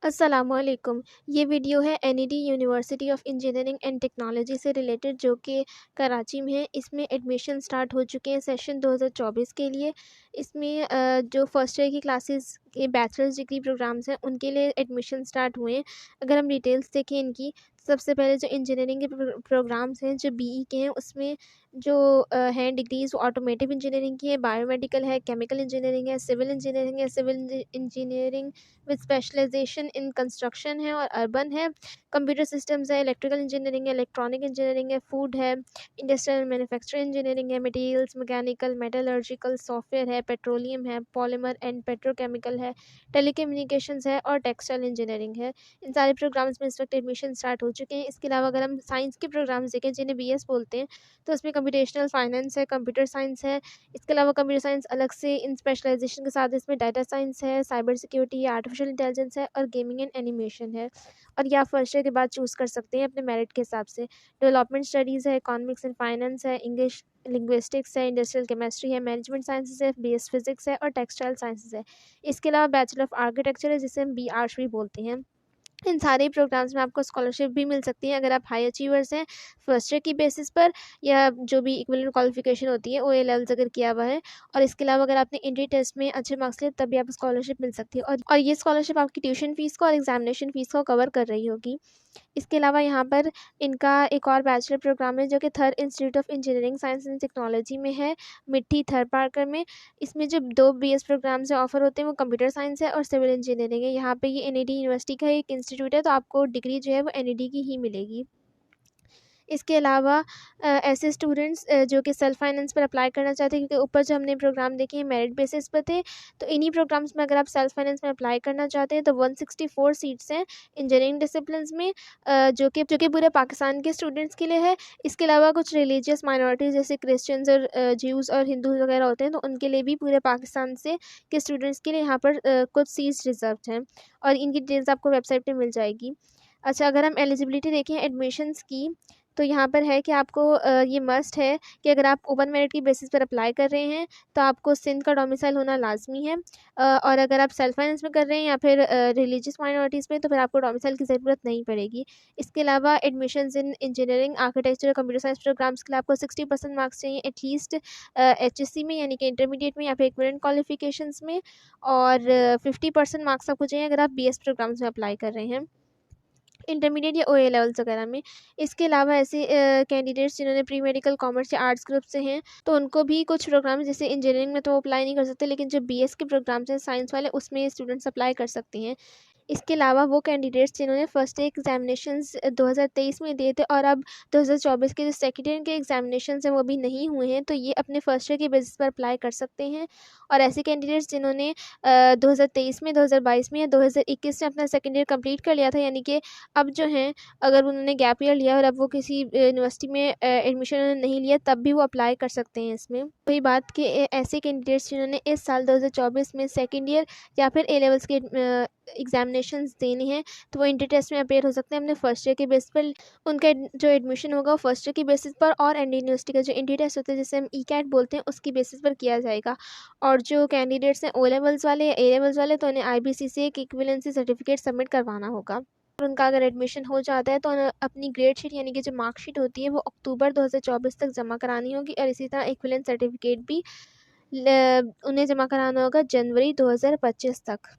अस्सलामुअलैकुम। ये वीडियो है NED university of engineering and technology से रिलेटेड, जो कि कराची में है। इसमें एडमिशन स्टार्ट हो चुके हैं सेशन 2024 के लिए। इसमें जो फर्स्ट ईयर की क्लासेस के बैचलर्स डिग्री प्रोग्राम्स हैं उनके लिए एडमिशन स्टार्ट हुए हैं। अगर हम डिटेल्स देखें इनकी, सबसे पहले जो इंजीनियरिंग के प्रोग्राम्स हैं जो बीई के हैं, उसमें जो हैं डिग्रीज़, वो ऑटोमेटिव इंजीनियरिंग की है, बायोमेडिकल है, केमिकल इंजीनियरिंग है, सिविल इंजीनियरिंग है, civil engineering with specialisation in construction है और अर्बन है, कंप्यूटर सिस्टम्स है, इलेक्ट्रिकल इंजीनियरिंग है, इलेक्ट्रॉनिक इंजीनियरिंग है, फूड है, इंडस्ट्रियल मैन्युफैक्चरिंग इंजीनियरिंग है, मटेरियल्स, मैकेनिकल, मेटलर्जिकल, सॉफ्टवेयर है, पेट्रोलियम है, पॉलीमर एंड पेट्रोकेमिकल है, टेलीकम्युनिकेशंस है और टेक्सटाइल इंजीनियरिंग है। इन सारे प्रोग्राम्स में इस वक्त एडमिशन स्टार्ट हो चुके हैं। इसके अलावा अगर हम साइंस के प्रोग्राम्स देखें, जिन्हें बीएस बोलते हैं, तो उसमें कंप्यूटेशनल फाइनेंस है, कंप्यूटर साइंस है। इसके अलावा कंप्यूटर साइंस अलग से इन स्पेशलाइजेशन के साथ इसमें डाटा साइंस है, साइबर सिक्योरिटी है, आर्टिफिशियल इंटेलिजेंस है और गेमिंग एंड एनिमेशन है। और ये आप फर्स्ट ईयर के बाद चूज़ कर सकते हैं अपने मेरिट के हिसाब से। डेवलपमेंट स्टडीज़ है, इकोनॉमिक्स एंड फाइनेंस है, इंग्लिश लिंग्विस्टिक्स है, इंडस्ट्रियल केमिस्ट्री है, मैनेजमेंट साइंसेज है, बीएस फिजिक्स है और टेक्सटाइल साइंसेज है। इसके अलावा बैचलर ऑफ आर्किटेक्चर है, जिसे हम बीआर्च भी बोलते हैं। इन सारे प्रोग्राम्स में आपको स्कॉलरशिप भी मिल सकती है अगर आप हाई अचीवर्स हैं फर्स्ट ईयर की बेसिस पर, या जो भी इक्विवेलेंट क्वालिफिकेशन होती है ओए लेवल्स अगर किया हुआ है। और इसके अलावा अगर आपने इंट्री टेस्ट में अच्छे मार्क्स लिए तब भी आपको स्कॉलरशिप मिल सकती है, और ये स्कॉलरशिप आपकी ट्यूशन फ़ीस को और एग्जामिनेशन फ़ीस को कवर कर रही होगी। इसके अलावा यहाँ पर इनका एक और बैचलर प्रोग्राम है, जो कि थर institute of engineering science and technology में है, मिट्टी थर पार्कर में। इसमें जो 2 बीएस प्रोग्राम्स से ऑफ़र होते हैं वो कंप्यूटर साइंस है और सिविल इंजीनियरिंग है। यहाँ पे ये एनईडी यूनिवर्सिटी का एक इंस्टीट्यूट है, तो आपको डिग्री जो है वो एनईडी की ही मिलेगी। इसके अलावा ऐसे स्टूडेंट्स जो कि सेल्फ फाइनेंस पर अप्लाई करना चाहते हैं, क्योंकि ऊपर जो हमने प्रोग्राम देखे हैं मेरिट बेसिस पर थे, तो इन्हीं प्रोग्राम्स में अगर आप सेल्फ फाइनेंस में अप्लाई करना चाहते हैं तो 164 सीट्स हैं इंजीनियरिंग डिसिप्लिन्स में, जो कि पूरे पाकिस्तान के स्टूडेंट्स के लिए है। इसके अलावा कुछ रिलीजियस माइनॉरिटीज़ जैसे क्रिश्चियंस और ज्यूज़ और हिंदूज़ वगैरह होते हैं, तो उनके लिए भी पूरे पाकिस्तान से के स्टूडेंट्स के लिए यहाँ पर कुछ सीट्स रिजर्व्ड हैं, और इनकी डिटेल्स आपको वेबसाइट पे मिल जाएगी। अच्छा, अगर हम एलिजिबिलिटी देखें एडमिशन्स की, तो यहाँ पर है कि आपको ये मस्ट है कि अगर आप ओपन मेरिट की बेसिस पर अप्लाई कर रहे हैं तो आपको सिंध का डोमिसाइल होना लाजमी है, और अगर आप सेल्फ फाइनेंस में कर रहे हैं या फिर रिलीजियस माइनॉरिटीज़ में, तो फिर आपको डोमिसाइल की ज़रूरत नहीं पड़ेगी। इसके अलावा एडमिशन्स इन इंजीनियरिंग, आर्किटेक्चर और कंप्यूटर साइंस प्रोग्राम्स के लिए आपको 60% मार्क्स चाहिए एटलीस्ट एचएससी में, यानी कि इंटरमीडिएट में या फिर इक्विवेलेंट क्वालिफिकेशंस में, और 50% मार्क्स आपको चाहिए अगर आप बीएस प्रोग्राम्स में अप्लाई कर रहे हैं, इंटरमीडिएट या ओए लेवल्स वगैरह में। इसके अलावा ऐसे कैंडिडेट्स जिन्होंने प्री मेडिकल, कॉमर्स या आर्ट्स ग्रुप से हैं, तो उनको भी कुछ प्रोग्राम जैसे इंजीनियरिंग में तो वो अप्लाई नहीं कर सकते, लेकिन जो बीएस के प्रोग्राम्स हैं साइंस वाले, उसमें स्टूडेंट्स अप्लाई कर सकते हैं। इसके अलावा वो कैंडिडेट्स जिन्होंने फर्स्ट ईयर एग्जामिनेशंस 2023 में दिए थे और अब 2024 के जो सेकेंड ईयर के एग्जामिनेशंस हैं वो भी नहीं हुए हैं, तो ये अपने फर्स्ट ईयर के बेसिस पर अप्लाई कर सकते हैं। और ऐसे कैंडिडेट्स जिन्होंने 2023 में, 2022 में या 2021 में अपना सेकेंड ईयर कंप्लीट कर लिया था, यानी कि अब जो हैं, अगर उन्होंने गैप ईयर लिया और अब वो किसी यूनिवर्सिटी में एडमिशन नहीं लिया, तब भी वो अप्लाई कर सकते हैं इसमें। वही बात कि ऐसे कैंडिडेट्स जिन्होंने इस साल 2024 में सेकेंड ईयर या फिर ए लेवल्स के एग्जामिनेशंस देने हैं, तो वो इंटर टेस्ट में अपेयर हो सकते हैं अपने फर्स्ट ईयर के बेस पर। उनका जो एडमिशन होगा वो फर्स्ट ईयर की बेसिस पर, और एनडी यूनिवर्सिटी का जो इंटर टेस्ट होता है जिसे हम ई कैट बोलते हैं, उसकी बेसिस पर किया जाएगा। और जो कैंडिडेट्स हैं ओ लेवल्स वाले या ए लेवल्स वाले, तो उन्हें आईबीसी से एक इक्विवेलेंसी सर्टिफिकेट सबमिट करवाना होगा। और उनका अगर एडमिशन हो जाता है तो उन्हें अपनी ग्रेड शीट, यानी कि जो मार्कशीट होती है, वो अक्टूबर 2024 तक जमा करानी होगी, और इसी तरह इक्विवेलेंट सर्टिफिकेट भी उन्हें जमा कराना होगा जनवरी 2025 तक।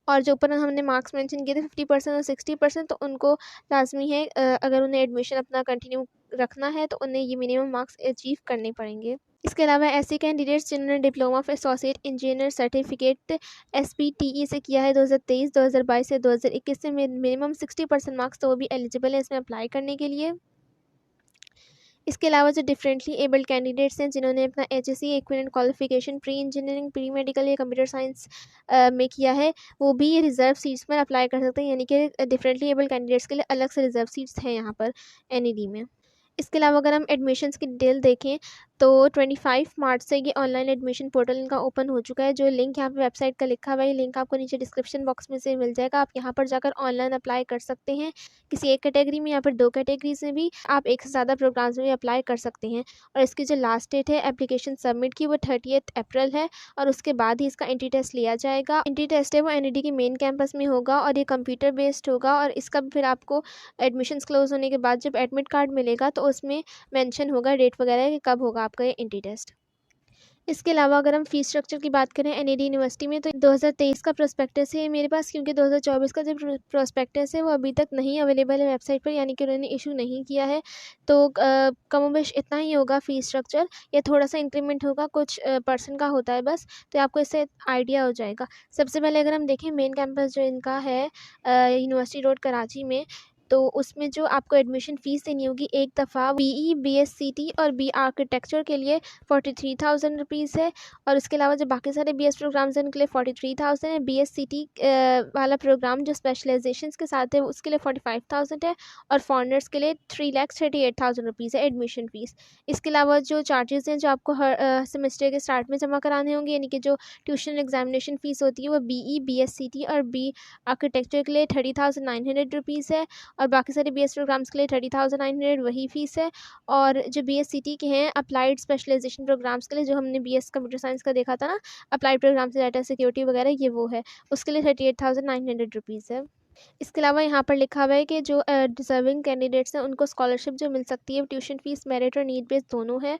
और जो ऊपर हमने मार्क्स मेंशन किए थे 50% और 60%, तो उनको लाजमी है अगर उन्हें एडमिशन अपना कंटिन्यू रखना है तो उन्हें ये मिनिमम मार्क्स अचीव करने पड़ेंगे। इसके अलावा ऐसे कैंडिडेट्स जिन्होंने diploma of associate engineer certificate SPTE से किया है 2023, 2022 या 2021 से मिनिमम 60% मार्क्स, तो वो भी एलिजिबल है इसमें अप्लाई करने के लिए। इसके अलावा जो डिफरेंटली एबल्ड कैंडिडेट्स हैं जिन्होंने अपना HSC equivalent qualification pre engineering, pre medical या कंप्यूटर साइंस में किया है, वो भी ये रिजर्व सीट्स में अप्लाई कर सकते हैं, यानी कि डिफरेंटली एबल्ड कैंडिडेट्स के लिए अलग से रिजर्व सीट्स हैं यहाँ पर एनईडी में। इसके अलावा अगर हम एडमिशन्स की डिटेल देखें, तो 25 मार्च से ये ऑनलाइन एडमिशन पोर्टल इनका ओपन हो चुका है। जो लिंक यहाँ पे वेबसाइट का लिखा हुआ है, ये लिंक आपको नीचे डिस्क्रिप्शन बॉक्स में से मिल जाएगा। आप यहाँ पर जाकर ऑनलाइन अप्लाई कर सकते हैं। किसी एक कैटेगरी में या फिर 2 कैटेगरीज़ में भी आप एक से ज़्यादा प्रोग्राम्स में भी अप्लाई कर सकते हैं। और इसकी जो लास्ट डेट है एप्लीकेशन सबमिट की, वो 30 अप्रैल है और उसके बाद ही इसका एंट्री टेस्ट लिया जाएगा। एंट्री टेस्ट है वो एनईडी के मेन कैंपस में होगा और ये कंप्यूटर बेस्ड होगा और इसका फिर आपको एडमिशन्स क्लोज होने के बाद जब एडमिट कार्ड मिलेगा तो उसमें मेंशन होगा डेट वगैरह कि कब होगा आपका ये एंट्री टेस्ट। इसके अलावा अगर हम फ़ीस स्ट्रक्चर की बात करें एनईडी यूनिवर्सिटी में, तो 2023 का प्रोस्पेक्टस है मेरे पास, क्योंकि 2024 का जो प्रोस्पेक्टस है वो अभी तक नहीं अवेलेबल है वेबसाइट पर, यानी कि उन्होंने इशू नहीं किया है। तो कमोबेश इतना ही होगा फ़ीस स्ट्रक्चर, या थोड़ा सा इंक्रीमेंट होगा, कुछ परसेंट का होता है बस, तो आपको इससे आइडिया हो जाएगा। सबसे पहले अगर हम देखें मेन कैंपस जो इनका है यूनिवर्सिटी रोड कराची में, तो उसमें जो आपको एडमिशन फ़ीस देनी होगी एक दफ़ा BE BSCT और B आर्किटेक्चर के लिए 43,000 रुपीज़ है। और उसके अलावा जो बाकी सारे BS प्रोग्राम्स हैं उनके लिए 43,000 है। BSCT वाला प्रोग्राम जो स्पेशलाइजेशंस के साथ है उसके लिए 45,000 है और फॉरनर्स के लिए 3,38,000 रुपीज़ है एडमिशन फ़ीस। इसके अलावा जो चार्जेस हैं जो आपको हर सेमेस्टर के स्टार्ट में जमा कराने होंगे, यानी कि जो ट्यूशन एग्जामिनेशन फ़ीस होती है वो BE BSCT और B आर्किटेक्चर के लिए 30,900 रुपीज़ है और बाकी सारे BS प्रोग्राम्स के लिए 30,900 वही फ़ीस है। और जो BSCT के हैं अप्लाइड स्पेशलाइजेशन प्रोग्राम्स के लिए, जो हमने BS कंप्यूटर साइंस का देखा था ना, अप्लाइड प्रोग्राम्स डाटा सिक्योरिटी वगैरह, ये वो है, उसके लिए 38,900 रुपीज़ है। इसके अलावा यहाँ पर लिखा हुआ है कि जो डिज़र्विंग कैंडिडेट्स हैं उनको स्कॉलरशिप जो मिल सकती है ट्यूशन फ़ीस मेरिट और नीड बेस्ड दोनों है,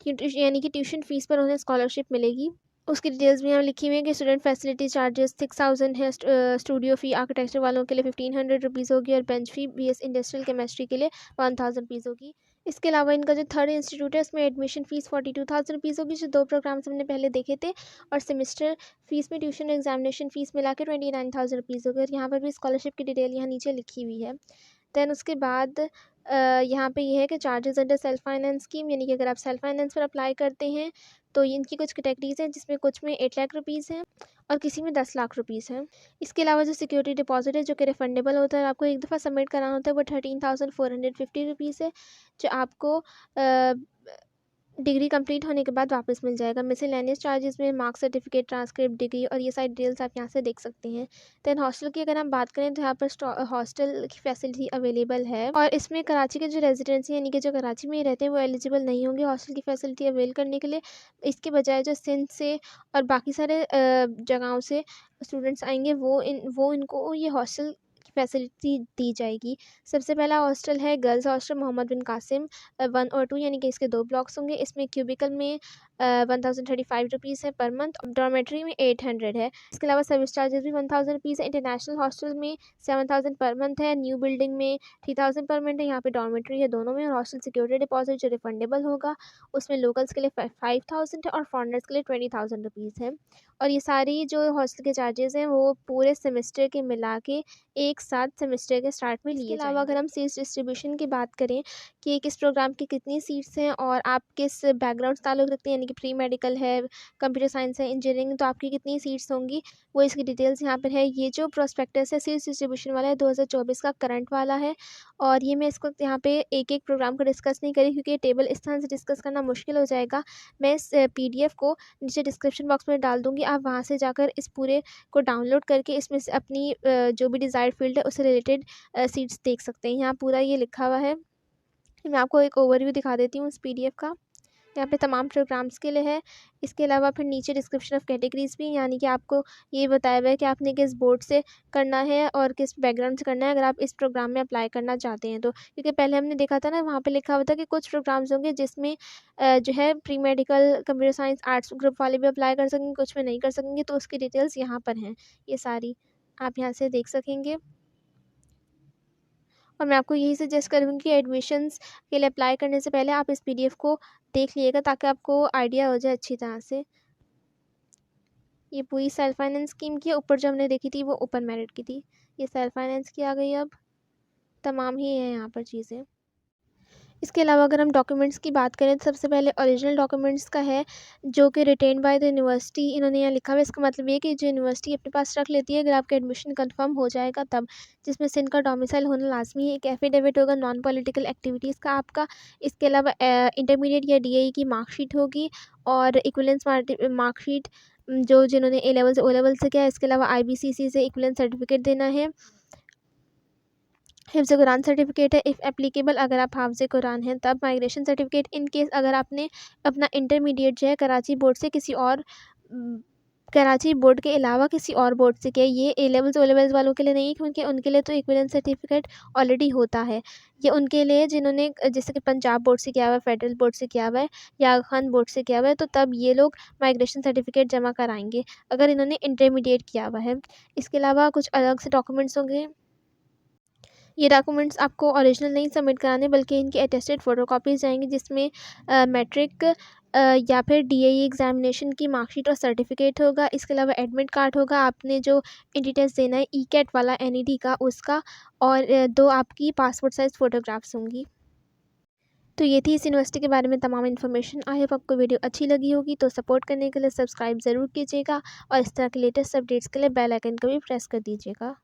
यानी कि ट्यूशन फ़ीस पर उन्हें स्कॉलरशिप मिलेगी। उसकी डिटेल्स भी यहाँ लिखी हुई है कि स्टूडेंट फैसिलिटी चार्जेस 6,000 है, स्टूडियो फ़ी आर्किटेक्चर वालों के लिए 1,500 रुपीज़ होगी और बेंच फ़ी BS इंडस्ट्रियल केमिस्ट्री के लिए 1,000 रुपीज़ होगी। इसके अलावा इनका जो थर्ड इंस्टीट्यूट है उसमें एडमिशन फ़ीस 42,000 रुपीज़ होगी, जो 2 प्रोग्राम्स हमने पहले देखे थे, और सेमेस्टर फ़ीस में ट्यूशन एग्जामिनेशन फ़ीस मिला के 29,000 रुपीज़ होगी। और यहाँ पर भी स्कॉलरशिप की डिटेल यहाँ नीचे लिखी हुई है। दैन उसके बाद यहाँ पे ये है कि charges under self finance scheme, यानी कि अगर आप सेल्फ फाइनेंस पर अप्लाई करते हैं तो इनकी कुछ कैटेगरीज़ हैं जिसमें कुछ में 8 लाख रुपीज़ हैं और किसी में 10 लाख रुपीज़ हैं। इसके अलावा जो सिक्योरिटी डिपॉजिट है जो कि रिफंडेबल होता है, आपको एक दफ़ा सबमिट कराना होता है, वो 13,450 रुपीज़ है, जो आपको डिग्री कंप्लीट होने के बाद वापस मिल जाएगा। मिसलेनियस चार्जेस में मार्क्स सर्टिफिकेट ट्रांसक्रिप्ट डिग्री और ये सारी डिटेल्स आप यहाँ से देख सकते हैं। दैन हॉस्टल की अगर हम बात करें तो यहाँ पर हॉस्टल की फैसिलिटी अवेलेबल है और इसमें कराची के जो रेजिडेंसी यानी कि जो कराची में ही रहते हैं वो एलिजिबल नहीं होंगे हॉस्टल की फैसिलिटी अवेल करने के लिए। इसके बजाय जो सिंध से और बाकी सारे जगहों से स्टूडेंट्स आएंगे वो इनको ये हॉस्टल की फैसिलिटी दी जाएगी। सबसे पहला हॉस्टल है गर्ल्स हॉस्टल मोहम्मद बिन कासिम 1 और 2, यानी कि इसके 2 ब्लॉक्स होंगे। इसमें क्यूबिकल में 1,035 रुपीज़ है पर मंथ, डॉर्मेट्री में 800 है। इसके अलावा सर्विस चार्जेस भी 1,000 रुपीज़ है। इंटरनेशनल हॉस्टल में 7,000 पर मंथ है। न्यू बिल्डिंग में 3,000 पर मंथ है। यहाँ पे डॉर्मेट्री है दोनों में। और हॉस्टल सिक्योरिटी डिपॉजिट जो रिफंडेबल होगा उसमें लोकल्स के लिए 5,000 है और फॉरनर्स के लिए 20,000 रुपीज़ है। और ये सारी जो हॉस्टल के चार्जेस हैं वो पूरे सेमेस्टर के मिला के एक साथ सेमेस्टर के स्टार्ट में लिए जाएंगे। इसके अलावा अगर हम सीट्स डिस्ट्रीब्यूशन की बात करें कि किस प्रोग्राम की कितनी सीट्स हैं और आप किस बैकग्राउंड से ताल्लुक़ रखते हैं, यानी कि प्री मेडिकल है, कंप्यूटर साइंस है, इंजीनियरिंग, तो आपकी कितनी सीट्स होंगी वो इसकी डिटेल्स यहाँ पर है। ये जो प्रोस्पेक्टस है सीट्स डिस्ट्रीब्यूशन वाला है 2024 का करंट वाला है और ये मैं इस वक्त यहाँ पे एक एक प्रोग्राम को डिस्कस नहीं करी क्योंकि टेबल इस तरह से डिस्कस करना मुश्किल हो जाएगा। मैं इस PDF को नीचे डिस्क्रिप्शन बॉक्स में डाल दूँगी, आप वहाँ से जाकर इस पूरे को डाउनलोड करके इसमें से अपनी जो भी डिज़ायर्ड फील्ड है उससे रिलेटेड सीट्स देख सकते हैं। यहाँ पूरा ये लिखा हुआ है। मैं आपको एक ओवरव्यू दिखा देती हूँ इस PDF का। यहाँ पे तमाम प्रोग्राम्स के लिए है। इसके अलावा फिर नीचे डिस्क्रिप्शन ऑफ कैटेगरीज़ भी, यानी कि आपको ये बताया हुआ है कि आपने किस बोर्ड से करना है और किस बैकग्राउंड से करना है अगर आप इस प्रोग्राम में अप्लाई करना चाहते हैं तो। क्योंकि पहले हमने देखा था ना वहाँ पे लिखा हुआ था कि कुछ प्रोग्राम्स होंगे जिसमें जो है pre medical computer science arts group वाले भी अप्लाई कर सकेंगे, कुछ में नहीं कर सकेंगे, तो उसकी डिटेल्स यहाँ पर हैं। ये सारी आप यहाँ से देख सकेंगे। और मैं आपको यही सजेस्ट करूँगी कि एडमिशन्स के लिए अप्लाई करने से पहले आप इस PDF को देख लीजिएगा ताकि आपको आइडिया हो जाए अच्छी तरह से। ये पूरी सेल्फ फाइनेंस स्कीम की है, ऊपर जो हमने देखी थी वो ओपन मेरिट की थी। ये सेल्फ फाइनेंस की आ गई अब, तमाम ही है यहाँ पर चीज़ें। इसके अलावा अगर हम डॉक्यूमेंट्स की बात करें तो सबसे पहले ओरिजिनल डॉक्यूमेंट्स का है, जो कि रिटेन बाय द यूनिवर्सिटी। इन्होंने यहाँ लिखा हुआ है, इसका मतलब ये है कि जो यूनिवर्सिटी अपने पास रख लेती है अगर आपका एडमिशन कंफर्म हो जाएगा तब, जिसमें से इनका डोमिसाइल होना लाजमी है। एक एफिडेविट होगा नॉन पॉलिटिकल एक्टिविटीज़ का आपका। इसके अलावा इंटरमीडिएट या डीएई की मार्कशीट होगी और इक्विवेलेंस मार्कशीट जो जिन्होंने ए लेवल से ओ लेवल से किया है। इसके अलावा आईबीसीसी से इक्विवेलेंस सर्टिफिकेट देना है। हिफ्ज़ कुरान सर्टिफिकेट है इफ़ एप्लीकेबल, अगर आप हाफ़िज़ कुरान हैं तब। माइग्रेशन सर्टिफिकेट इन केस अगर आपने अपना इंटरमीडिएट जो है कराची बोर्ड से किसी और कराची बोर्ड के अलावा किसी और बोर्ड से किया। ये ए लेवल्स ओ लेवल्स वालों के लिए नहीं है, क्योंकि उनके लिए तो इक्विवेलेंस सर्टिफिकेट ऑलरेडी होता है। ये उनके लिए जिन्होंने जैसे कि पंजाब बोर्ड से किया हुआ है, फेडरल बोर्ड से किया हुआ है या आगा खान बोर्ड से किया हुआ है, तो तब ये लोग माइग्रेशन सर्टिफिकेट जमा कराएंगे अगर इन्होंने इंटरमीडिएट किया हुआ है। इसके अलावा कुछ अलग से डॉक्यूमेंट्स होंगे। ये डॉक्यूमेंट्स आपको ओरिजिनल नहीं सबमिट कराने, बल्कि इनकी अटेस्टेड फ़ोटोकॉपीज़ जाएंगी, जिसमें मैट्रिक या फिर डीएई एग्ज़ामिनेशन की मार्कशीट और सर्टिफिकेट होगा। इसके अलावा एडमिट कार्ड होगा, आपने जो एंट्री टेस्ट देना है ईकेट वाला एनईडी का उसका, और 2 आपकी पासपोर्ट साइज़ फ़ोटोग्राफ्स होंगी। तो ये थी इस यूनिवर्सिटी के बारे में तमाम इन्फॉर्मेशन। आई होप आपको वीडियो अच्छी लगी होगी, तो सपोर्ट करने के लिए सब्सक्राइब ज़रूर कीजिएगा और इस तरह के लेटेस्ट अपडेट्स के लिए बेल आइकन को भी प्रेस कर दीजिएगा।